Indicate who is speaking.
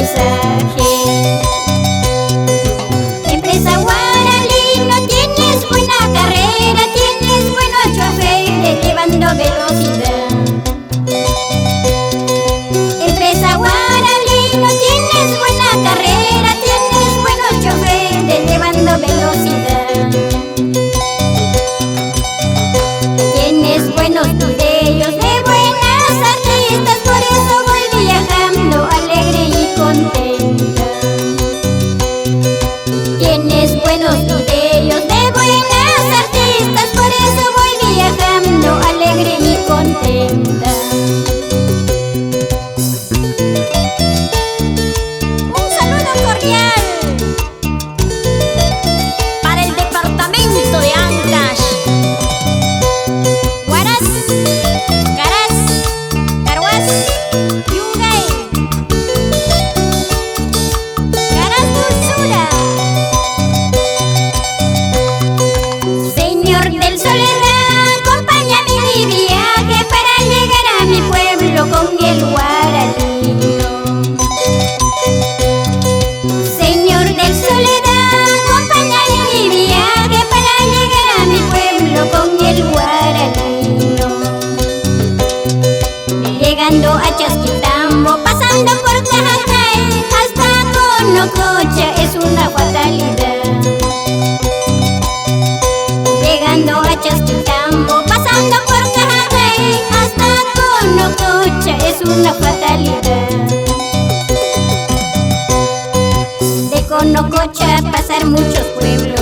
Speaker 1: paisaje. Empresa Guaralí, no tienes buena carrera, tienes buenos choferes llevando velocidad. Empresa Guaralí, no tienes buena carrera, tienes buenos choferes llevando velocidad. Tienes buenos videos de buenas artistas, por eso voy viajando alegre y contenta. Tienes buenos videos de buenas artistas, por eso voy viajando alegre y contenta. Un saludo cordial para el departamento de Ancash. Huaraz, Caraz, Carhuaz, Yungay. Caraz Dulzura. Señor del Soledad, acompáñame en mi viaje para llegar a mi pueblo con el guaralino. Señor del Soledad, acompáñame en mi viaje para llegar a mi pueblo con el guaralino. Llegando a Chasquitambo, pasando por Cajacay, hasta Conococha es una fatalidad. Llegando a Chasquitambo, pasando por Cajacay, hasta Conococha es una fatalidad. De Conococha pasar muchos pueblos.